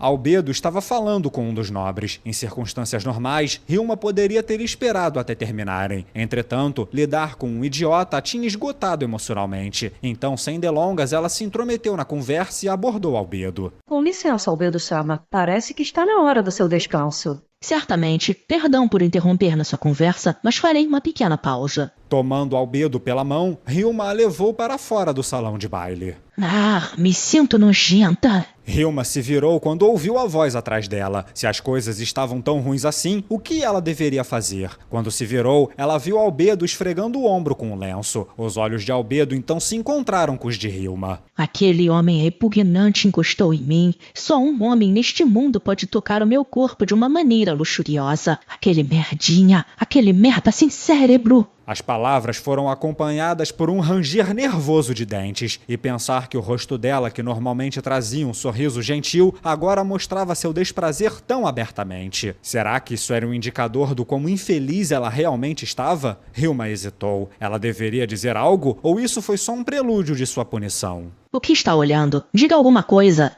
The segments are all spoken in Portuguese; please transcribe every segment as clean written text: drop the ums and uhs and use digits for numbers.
Albedo estava falando com um dos nobres. Em circunstâncias normais, Hilma poderia ter esperado até terminarem. Entretanto, lidar com um idiota a tinha esgotado emocionalmente. Então, sem delongas, ela se intrometeu na conversa e abordou Albedo. Com licença, Albedo-sama. Parece que está na hora do seu descanso. Certamente, perdão por interromper na sua conversa, mas farei uma pequena pausa. Tomando Albedo pela mão, Hilma a levou para fora do salão de baile. Ah, me sinto nojenta. Hilma se virou quando ouviu a voz atrás dela. Se as coisas estavam tão ruins assim, o que ela deveria fazer? Quando se virou, ela viu Albedo esfregando o ombro com um lenço. Os olhos de Albedo então se encontraram com os de Hilma. Aquele homem repugnante encostou em mim. Só um homem neste mundo pode tocar o meu corpo de uma maneira luxuriosa. Aquele merda sem cérebro. As palavras foram acompanhadas por um ranger nervoso de dentes, e pensar que o rosto dela, que normalmente trazia um sorriso gentil, agora mostrava seu desprazer tão abertamente. Será que isso era um indicador do quão infeliz ela realmente estava? Hilma hesitou. Ela deveria dizer algo, ou isso foi só um prelúdio de sua punição? O que está olhando? Diga alguma coisa.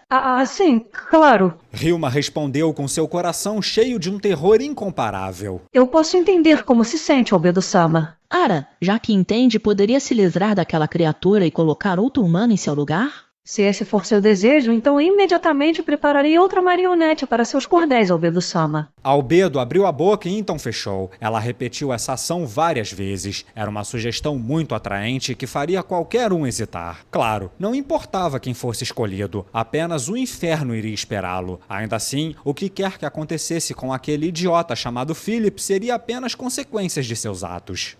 Sim, claro. Hilma respondeu com seu coração cheio de um terror incomparável. Eu posso entender como se sente, Albedo-sama. Ara, já que entende, poderia se livrar daquela criatura e colocar outro humano em seu lugar? Se esse for seu desejo, então imediatamente prepararei outra marionete para seus cordéis, Albedo-sama. Albedo abriu a boca e então fechou. Ela repetiu essa ação várias vezes. Era uma sugestão muito atraente que faria qualquer um hesitar. Claro, não importava quem fosse escolhido, apenas o inferno iria esperá-lo. Ainda assim, o que quer que acontecesse com aquele idiota chamado Philip seria apenas consequências de seus atos.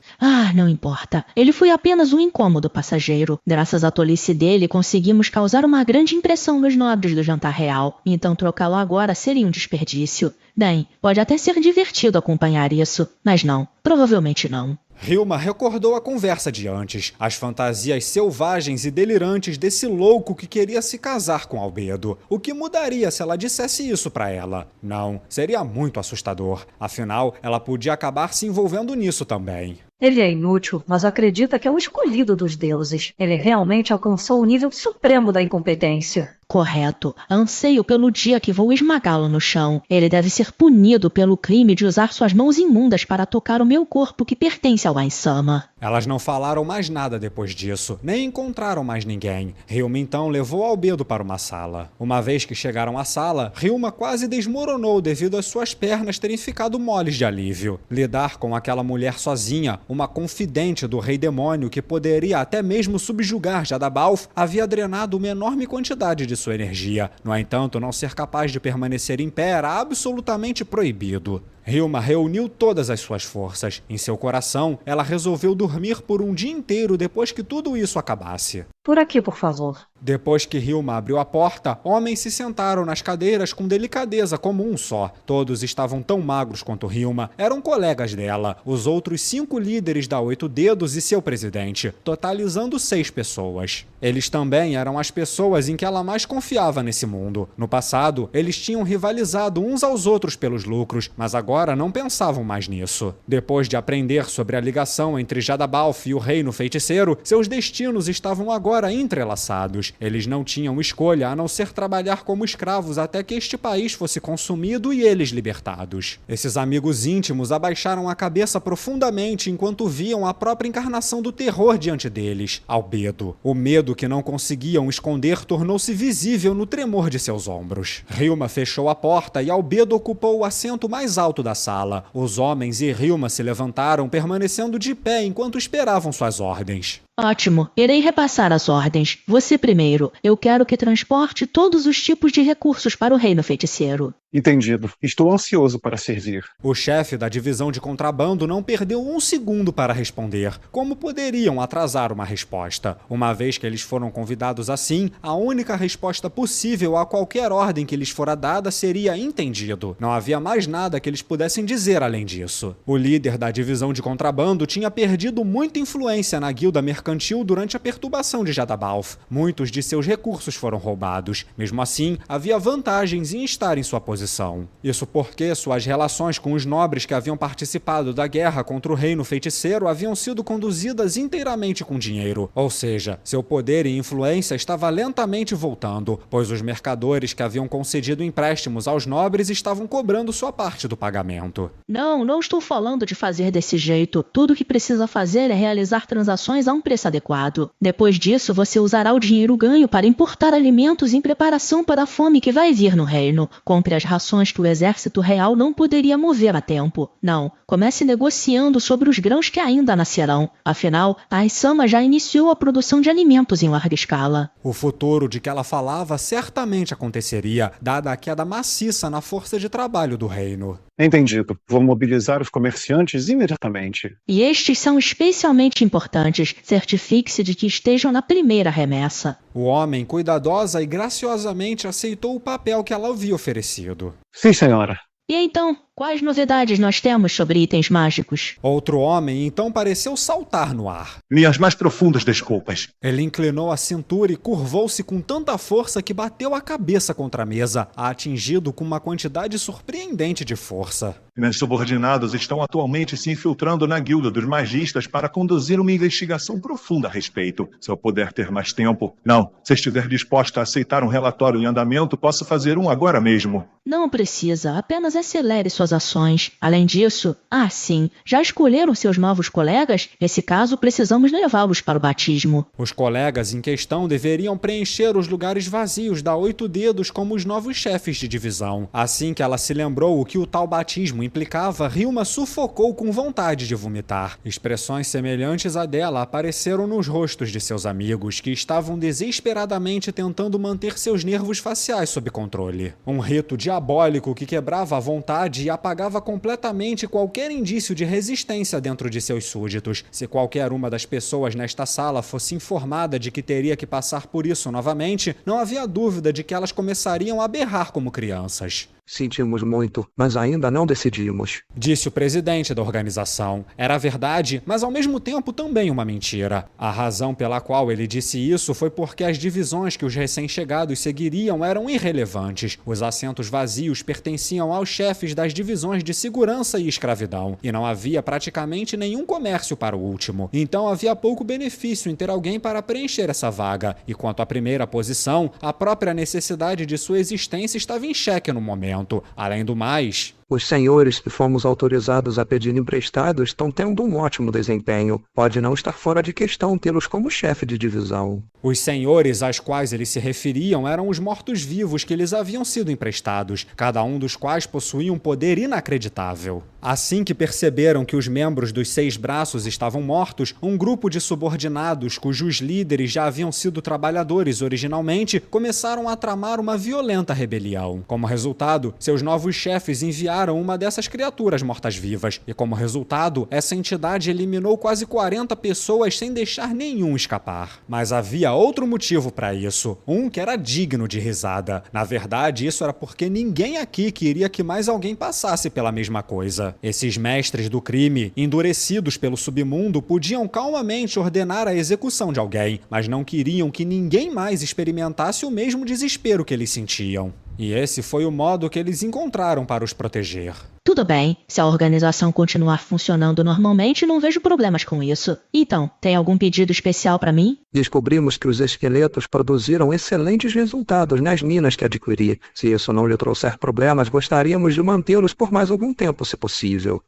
Não importa. Ele foi apenas um incômodo passageiro. Graças à tolice dele, conseguimos causar uma grande impressão nos nobres do jantar real. Então trocá-lo agora seria um desperdício. Bem, pode até ser divertido acompanhar isso, mas não, provavelmente não. Hilma recordou a conversa de antes, as fantasias selvagens e delirantes desse louco que queria se casar com Albedo. O que mudaria se ela dissesse isso pra ela? Não, seria muito assustador. Afinal, ela podia acabar se envolvendo nisso também. Ele é inútil, mas acredita que é o escolhido dos deuses. Ele realmente alcançou o nível supremo da incompetência. Correto. Anseio pelo dia que vou esmagá-lo no chão. Ele deve ser punido pelo crime de usar suas mãos imundas para tocar o meu corpo que pertence ao Ain-sama. Elas não falaram mais nada depois disso, nem encontraram mais ninguém. Hilma então levou Albedo para uma sala. Uma vez que chegaram à sala, Hilma quase desmoronou devido às suas pernas terem ficado moles de alívio. Lidar com aquela mulher sozinha, uma confidente do rei demônio que poderia até mesmo subjugar Jadabalf, havia drenado uma enorme quantidade de sua energia. No entanto, não ser capaz de permanecer em pé era absolutamente proibido. Hilma reuniu todas as suas forças. Em seu coração, ela resolveu dormir por um dia inteiro depois que tudo isso acabasse. Por aqui, por favor. Depois que Hilma abriu a porta, homens se sentaram nas cadeiras com delicadeza como um só. Todos estavam tão magros quanto Hilma, eram colegas dela, os outros 5 líderes da 8 Dedos e seu presidente, totalizando 6 pessoas. Eles também eram as pessoas em que ela mais confiava nesse mundo. No passado, eles tinham rivalizado uns aos outros pelos lucros, mas agora não pensavam mais nisso. Depois de aprender sobre a ligação entre Jadabalf e o reino feiticeiro, seus destinos estavam agora entrelaçados. Eles não tinham escolha a não ser trabalhar como escravos até que este país fosse consumido e eles libertados. Esses amigos íntimos abaixaram a cabeça profundamente enquanto viam a própria encarnação do terror diante deles, Albedo. O medo que não conseguiam esconder tornou-se visível no tremor de seus ombros. Hilma fechou a porta e Albedo ocupou o assento mais alto da sala. Os homens e Hilma se levantaram, permanecendo de pé enquanto esperavam suas ordens. Ótimo, irei repassar as ordens. Você primeiro. Eu quero que transporte todos os tipos de recursos para o reino feiticeiro. Entendido. Estou ansioso para servir. O chefe da divisão de contrabando não perdeu um segundo para responder. Como poderiam atrasar uma resposta? Uma vez que eles foram convidados assim, a única resposta possível a qualquer ordem que lhes fora dada seria entendido. Não havia mais nada que eles pudessem dizer além disso. O líder da divisão de contrabando tinha perdido muita influência na guilda mercantil mercantil durante a perturbação de Jadabalf. Muitos de seus recursos foram roubados. Mesmo assim, havia vantagens em estar em sua posição. Isso porque suas relações com os nobres que haviam participado da guerra contra o reino feiticeiro haviam sido conduzidas inteiramente com dinheiro. Ou seja, seu poder e influência estava lentamente voltando, pois os mercadores que haviam concedido empréstimos aos nobres estavam cobrando sua parte do pagamento. Não estou falando de fazer desse jeito. Tudo o que precisa fazer é realizar transações a um preço adequado. Depois disso, você usará o dinheiro ganho para importar alimentos em preparação para a fome que vai vir no reino. Compre as rações que o exército real não poderia mover a tempo. Não, comece negociando sobre os grãos que ainda nascerão. Afinal, a Aissama já iniciou a produção de alimentos em larga escala. O futuro de que ela falava certamente aconteceria, dada a queda maciça na força de trabalho do reino. Entendido. Vou mobilizar os comerciantes imediatamente. E estes são especialmente importantes. Certifique-se de que estejam na primeira remessa. O homem cuidadosa e graciosamente aceitou o papel que ela havia oferecido. Sim, senhora. E então, quais novidades nós temos sobre itens mágicos? Outro homem então pareceu saltar no ar. Minhas mais profundas desculpas. Ele inclinou a cintura e curvou-se com tanta força que bateu a cabeça contra a mesa, atingido com uma quantidade surpreendente de força. Meus subordinados estão atualmente se infiltrando na guilda dos magistas para conduzir uma investigação profunda a respeito. Se eu puder ter mais tempo... Não, se estiver disposta a aceitar um relatório em andamento, posso fazer um agora mesmo. Não precisa, apenas acelere suas ações. Além disso, sim, já escolheram seus novos colegas? Nesse caso, precisamos levá-los para o batismo. Os colegas em questão deveriam preencher os lugares vazios da 8 Dedos como os novos chefes de divisão. Assim que ela se lembrou o que o tal batismo implicava, Hilma sufocou com vontade de vomitar. Expressões semelhantes à dela apareceram nos rostos de seus amigos, que estavam desesperadamente tentando manter seus nervos faciais sob controle. Um rito diabólico que quebrava a vontade e apagava completamente qualquer indício de resistência dentro de seus súditos. Se qualquer uma das pessoas nesta sala fosse informada de que teria que passar por isso novamente, não havia dúvida de que elas começariam a berrar como crianças. Sentimos muito, mas ainda não decidimos. Disse o presidente da organização. Era verdade, mas ao mesmo tempo também uma mentira. A razão pela qual ele disse isso foi porque as divisões que os recém-chegados seguiriam eram irrelevantes. Os assentos vazios pertenciam aos chefes das divisões de segurança e escravidão, e não havia praticamente nenhum comércio para o último. Então havia pouco benefício em ter alguém para preencher essa vaga, e quanto à primeira posição, a própria necessidade de sua existência estava em xeque no momento. Além do mais... Os senhores que fomos autorizados a pedir emprestado estão tendo um ótimo desempenho. Pode não estar fora de questão tê-los como chefe de divisão. Os senhores aos quais eles se referiam eram os mortos-vivos que lhes haviam sido emprestados, cada um dos quais possuía um poder inacreditável. Assim que perceberam que os membros dos 6 braços estavam mortos, um grupo de subordinados, cujos líderes já haviam sido trabalhadores originalmente, começaram a tramar uma violenta rebelião. Como resultado, seus novos chefes enviaram uma dessas criaturas mortas-vivas, e como resultado, essa entidade eliminou quase 40 pessoas sem deixar nenhum escapar. Mas havia outro motivo para isso, um que era digno de risada. Na verdade, isso era porque ninguém aqui queria que mais alguém passasse pela mesma coisa. Esses mestres do crime, endurecidos pelo submundo, podiam calmamente ordenar a execução de alguém, mas não queriam que ninguém mais experimentasse o mesmo desespero que eles sentiam. E esse foi o modo que eles encontraram para os proteger. Tudo bem, se a organização continuar funcionando normalmente, não vejo problemas com isso. Então, tem algum pedido especial para mim? Descobrimos que os esqueletos produziram excelentes resultados nas minas que adquiri. Se isso não lhe trouxer problemas, gostaríamos de mantê-los por mais algum tempo, se possível.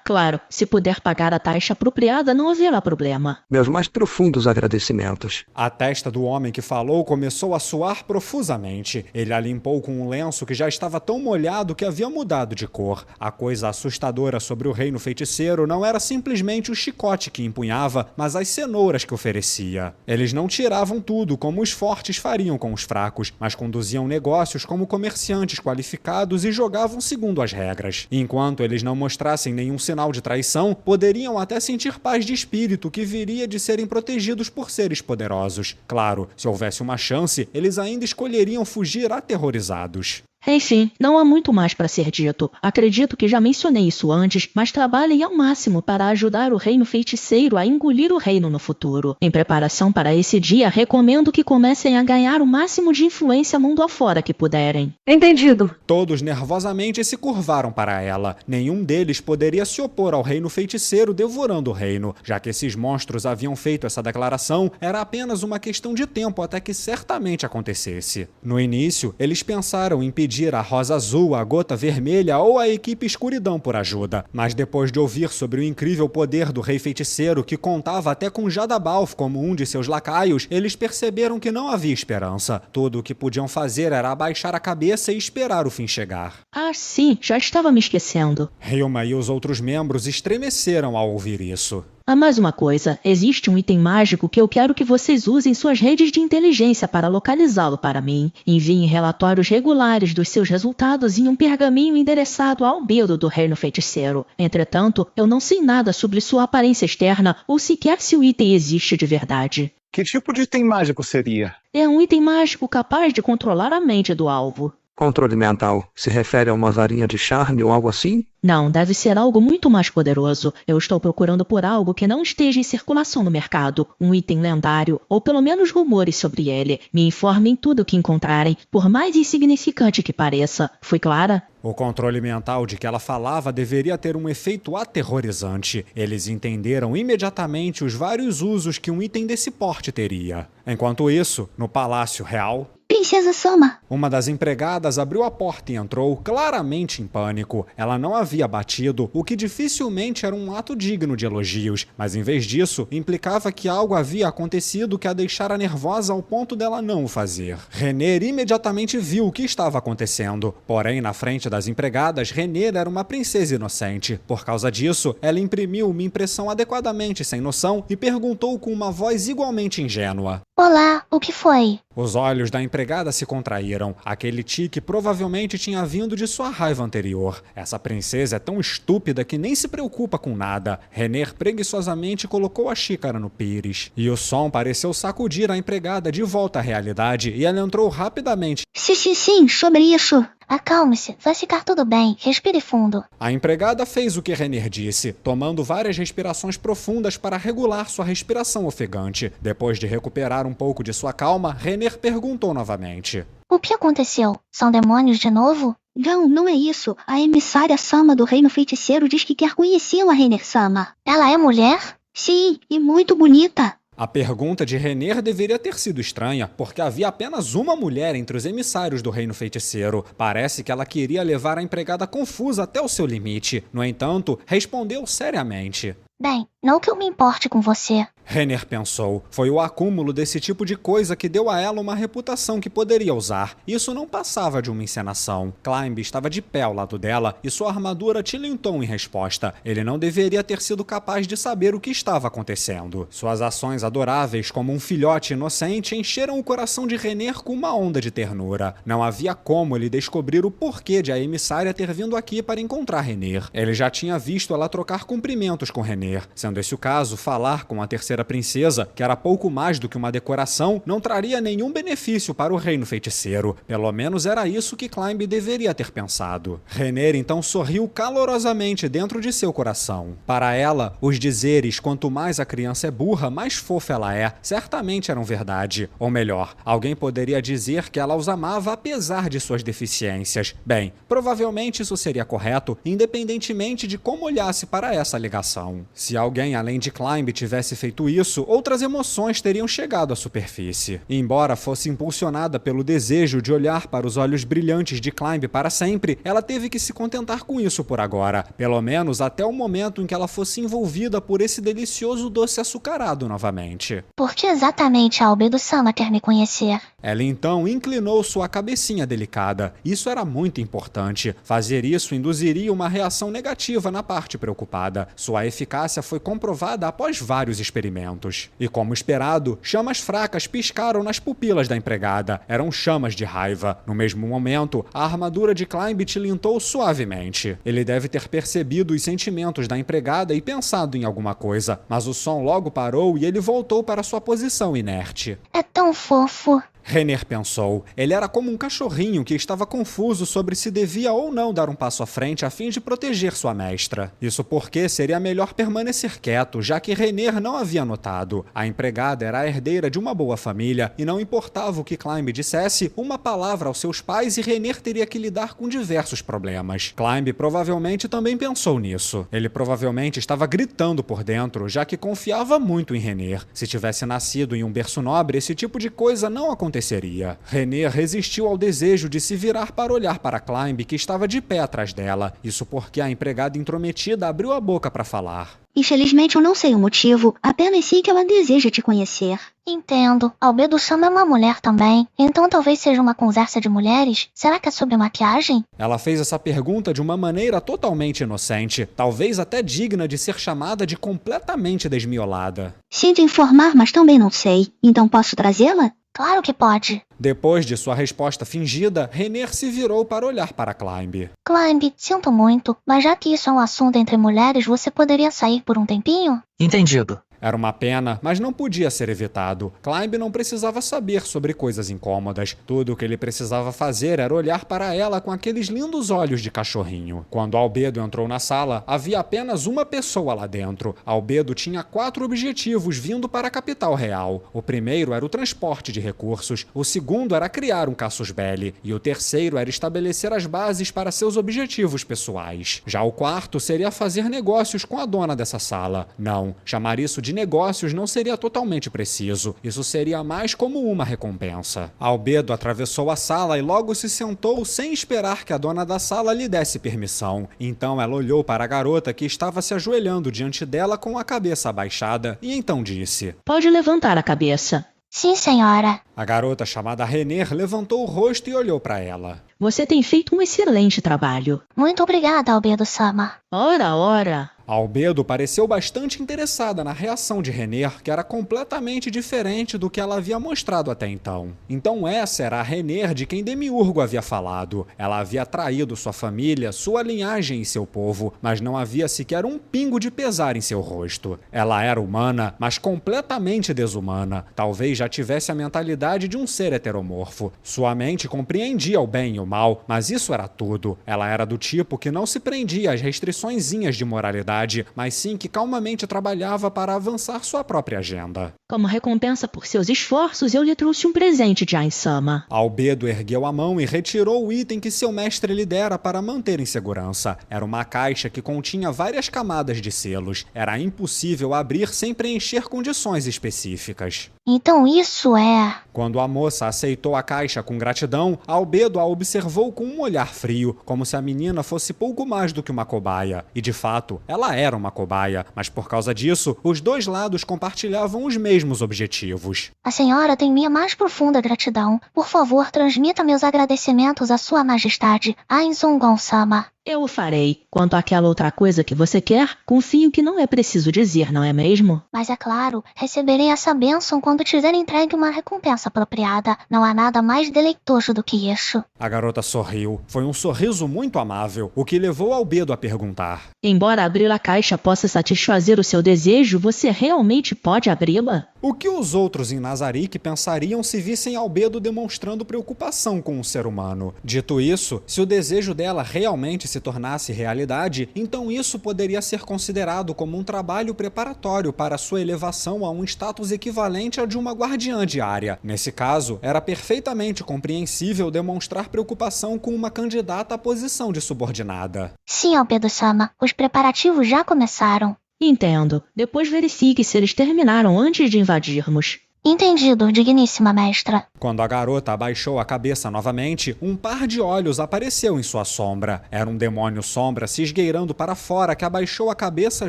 Claro. Se puder pagar a taxa apropriada, não haverá problema. Meus mais profundos agradecimentos. A testa do homem que falou começou a suar profusamente. Ele a limpou com um lenço que já estava tão molhado que havia mudado de cor. A coisa assustadora sobre o reino feiticeiro não era simplesmente o chicote que empunhava, mas as cenouras que oferecia. Eles não tiravam tudo como os fortes fariam com os fracos, mas conduziam negócios como comerciantes qualificados e jogavam segundo as regras. Enquanto eles não mostrassem nenhum sinal de traição, poderiam até sentir paz de espírito que viria de serem protegidos por seres poderosos. Claro, se houvesse uma chance, eles ainda escolheriam fugir aterrorizados. Enfim, não há muito mais para ser dito. Acredito que já mencionei isso antes, mas trabalhem ao máximo para ajudar o reino feiticeiro a engolir o reino no futuro. Em preparação para esse dia, recomendo que comecem a ganhar o máximo de influência mundo afora que puderem. Entendido. Todos nervosamente se curvaram para ela. Nenhum deles poderia se opor ao reino feiticeiro devorando o reino. Já que esses monstros haviam feito essa declaração, era apenas uma questão de tempo até que certamente acontecesse. No início, eles pensaram em pedir a Rosa Azul, a Gota Vermelha ou a equipe Escuridão por ajuda. Mas depois de ouvir sobre o incrível poder do rei feiticeiro, que contava até com Jadabalf como um de seus lacaios, eles perceberam que não havia esperança. Tudo o que podiam fazer era abaixar a cabeça e esperar o fim chegar. Ah, sim, já estava me esquecendo. Hilma e os outros membros estremeceram ao ouvir isso. Há mais uma coisa, existe um item mágico que eu quero que vocês usem suas redes de inteligência para localizá-lo para mim. Enviem relatórios regulares dos seus resultados em um pergaminho endereçado ao albedo do reino feiticeiro. Entretanto, eu não sei nada sobre sua aparência externa ou sequer se o item existe de verdade. Que tipo de item mágico seria? É um item mágico capaz de controlar a mente do alvo. Controle mental. Se refere a uma varinha de charme ou algo assim? Não, deve ser algo muito mais poderoso. Eu estou procurando por algo que não esteja em circulação no mercado, um item lendário, ou pelo menos rumores sobre ele. Me informem tudo o que encontrarem, por mais insignificante que pareça. Fui clara? O controle mental de que ela falava deveria ter um efeito aterrorizante. Eles entenderam imediatamente os vários usos que um item desse porte teria. Enquanto isso, no Palácio Real... Princesa Sama! Uma das empregadas abriu a porta e entrou, claramente em pânico. Ela não havia batido, o que dificilmente era um ato digno de elogios, mas em vez disso, implicava que algo havia acontecido que a deixara nervosa ao ponto dela não o fazer. Renner imediatamente viu o que estava acontecendo. Porém, na frente das empregadas, Renner era uma princesa inocente. Por causa disso, ela imprimiu uma impressão adequadamente sem noção e perguntou com uma voz igualmente ingênua. Olá, o que foi? Os olhos da empregada se contraíram. Aquele tique provavelmente tinha vindo de sua raiva anterior. Essa princesa é tão estúpida que nem se preocupa com nada. Renner preguiçosamente colocou a xícara no pires. E o som pareceu sacudir a empregada de volta à realidade e ela entrou rapidamente. Sim, sobre isso. Acalme-se, vai ficar tudo bem, respire fundo. A empregada fez o que Renner disse, tomando várias respirações profundas para regular sua respiração ofegante. Depois de recuperar um pouco de sua calma, Renner perguntou novamente. O que aconteceu? São demônios de novo? Não é isso. A emissária Sama do reino feiticeiro diz que quer conhecer a Renner Sama. Ela é mulher? Sim, e muito bonita. A pergunta de Renner deveria ter sido estranha, porque havia apenas uma mulher entre os emissários do reino feiticeiro. Parece que ela queria levar a empregada confusa até o seu limite. No entanto, respondeu seriamente. Bem, não que eu me importe com você. Renner pensou. Foi o acúmulo desse tipo de coisa que deu a ela uma reputação que poderia usar. Isso não passava de uma encenação. Climb estava de pé ao lado dela e sua armadura tilintou em resposta. Ele não deveria ter sido capaz de saber o que estava acontecendo. Suas ações adoráveis como um filhote inocente encheram o coração de Renner com uma onda de ternura. Não havia como ele descobrir o porquê de a emissária ter vindo aqui para encontrar Renner. Ele já tinha visto ela trocar cumprimentos com Renner. Sendo esse o caso, falar com a terceira princesa, que era pouco mais do que uma decoração, não traria nenhum benefício para o reino feiticeiro. Pelo menos era isso que Climb deveria ter pensado. Renner então sorriu calorosamente dentro de seu coração. Para ela, os dizeres quanto mais a criança é burra, mais fofa ela é, certamente eram verdade. Ou melhor, alguém poderia dizer que ela os amava apesar de suas deficiências. Bem, provavelmente isso seria correto, independentemente de como olhasse para essa alegação. Se alguém além de Climb tivesse feito isso, outras emoções teriam chegado à superfície. Embora fosse impulsionada pelo desejo de olhar para os olhos brilhantes de Climb para sempre, ela teve que se contentar com isso por agora, pelo menos até o momento em que ela fosse envolvida por esse delicioso doce açucarado novamente. Por que exatamente a Albedo Sama quer me conhecer? Ela então inclinou sua cabecinha delicada. Isso era muito importante. Fazer isso induziria uma reação negativa na parte preocupada. Sua eficácia foi comprovada após vários experimentos. E como esperado, chamas fracas piscaram nas pupilas da empregada. Eram chamas de raiva. No mesmo momento, a armadura de Climb tilintou suavemente. Ele deve ter percebido os sentimentos da empregada e pensado em alguma coisa, mas o som logo parou e ele voltou para sua posição inerte. É tão fofo. Renner pensou. Ele era como um cachorrinho que estava confuso sobre se devia ou não dar um passo à frente a fim de proteger sua mestra. Isso porque seria melhor permanecer quieto, já que Renner não havia notado. A empregada era a herdeira de uma boa família e não importava o que Climb dissesse, uma palavra aos seus pais e Renner teria que lidar com diversos problemas. Climb provavelmente também pensou nisso. Ele provavelmente estava gritando por dentro, já que confiava muito em Renner. Se tivesse nascido em um berço nobre, esse tipo de coisa não aconteceria. Renner resistiu ao desejo de se virar para olhar para Climb, que estava de pé atrás dela. Isso porque a empregada intrometida abriu a boca para falar. Infelizmente eu não sei o motivo, apenas sei que ela deseja te conhecer. Entendo. Albedo-sama é uma mulher também, então talvez seja uma conversa de mulheres? Será que é sobre maquiagem? Ela fez essa pergunta de uma maneira totalmente inocente, talvez até digna de ser chamada de completamente desmiolada. Sinto informar, mas também não sei. Então posso trazê-la? Claro que pode. Depois de sua resposta fingida, Renner se virou para olhar para Climb. Climb, sinto muito, mas já que isso é um assunto entre mulheres, você poderia sair por um tempinho? Entendido. Era uma pena, mas não podia ser evitado. Climb não precisava saber sobre coisas incômodas. Tudo o que ele precisava fazer era olhar para ela com aqueles lindos olhos de cachorrinho. Quando Albedo entrou na sala, havia apenas uma pessoa lá dentro. Albedo tinha 4 objetivos vindo para a capital real. O primeiro era o transporte de recursos, o segundo era criar um casus belli, e o terceiro era estabelecer as bases para seus objetivos pessoais. Já o quarto seria fazer negócios com a dona dessa sala. Não, chamar isso de negócios não seria totalmente preciso. Isso seria mais como uma recompensa. Albedo atravessou a sala e logo se sentou sem esperar que a dona da sala lhe desse permissão. Então ela olhou para a garota que estava se ajoelhando diante dela com a cabeça abaixada e então disse: Pode levantar a cabeça. Sim, senhora. A garota chamada Renner levantou o rosto e olhou para ela. Você tem feito um excelente trabalho. Muito obrigada, Albedo-sama. Ora. Albedo pareceu bastante interessada na reação de Renner, que era completamente diferente do que ela havia mostrado até então. Então essa era a Renner de quem Demiurgo havia falado. Ela havia traído sua família, sua linhagem e seu povo, mas não havia sequer um pingo de pesar em seu rosto. Ela era humana, mas completamente desumana. Talvez já tivesse a mentalidade de um ser heteromorfo. Sua mente compreendia o bem e o mal, mas isso era tudo. Ela era do tipo que não se prendia às restriçõezinhas de moralidade, mas sim que calmamente trabalhava para avançar sua própria agenda. Como recompensa por seus esforços, eu lhe trouxe um presente de Ain-sama. Albedo ergueu a mão e retirou o item que seu mestre lhe dera para manter em segurança. Era uma caixa que continha várias camadas de selos. Era impossível abrir sem preencher condições específicas. Então isso é... Quando a moça aceitou a caixa com gratidão, Albedo a observou com um olhar frio, como se a menina fosse pouco mais do que uma cobaia. E de fato, ela era uma cobaia, mas por causa disso, os dois lados compartilhavam os mesmos objetivos. A senhora tem minha mais profunda gratidão. Por favor, transmita meus agradecimentos à sua majestade, Ainzongon-sama. Eu o farei. Quanto àquela outra coisa que você quer, confio que não é preciso dizer, não é mesmo? Mas é claro, receberei essa bênção quando tiver entregue uma recompensa apropriada. Não há nada mais deleitoso do que isso. A garota sorriu. Foi um sorriso muito amável, o que levou Albedo a perguntar. Embora abrir a caixa possa satisfazer o seu desejo, você realmente pode abri-la? O que os outros em Nazarick pensariam se vissem Albedo demonstrando preocupação com um ser humano? Dito isso, se o desejo dela realmente se tornasse realidade, então isso poderia ser considerado como um trabalho preparatório para sua elevação a um status equivalente ao de uma guardiã diária. Nesse caso, era perfeitamente compreensível demonstrar preocupação com uma candidata à posição de subordinada. Sim, Albedo-sama, os preparativos já começaram. Entendo. Depois verifique se eles terminaram antes de invadirmos. Entendido, digníssima mestra. Quando a garota abaixou a cabeça novamente, um par de olhos apareceu em sua sombra. Era um demônio sombra se esgueirando para fora que abaixou a cabeça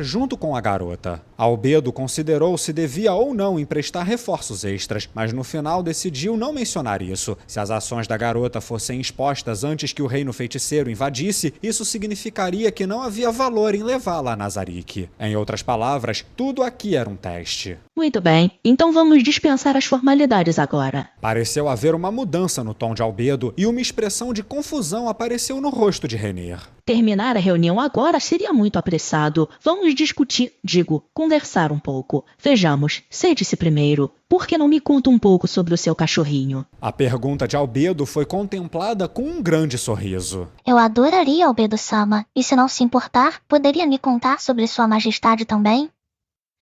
junto com a garota. Albedo considerou se devia ou não emprestar reforços extras, mas no final decidiu não mencionar isso. Se as ações da garota fossem expostas antes que o reino feiticeiro invadisse, isso significaria que não havia valor em levá-la a Nazarick. Em outras palavras, tudo aqui era um teste. Muito bem, então vamos dispensar as formalidades agora. Pareceu haver uma mudança no tom de Albedo e uma expressão de confusão apareceu no rosto de Rener. Terminar a reunião agora seria muito apressado. Vamos conversar um pouco. Vejamos, sente-se primeiro. Por que não me conta um pouco sobre o seu cachorrinho? A pergunta de Albedo foi contemplada com um grande sorriso. Eu adoraria, Albedo-sama. E se não se importar, poderia me contar sobre Sua Majestade também?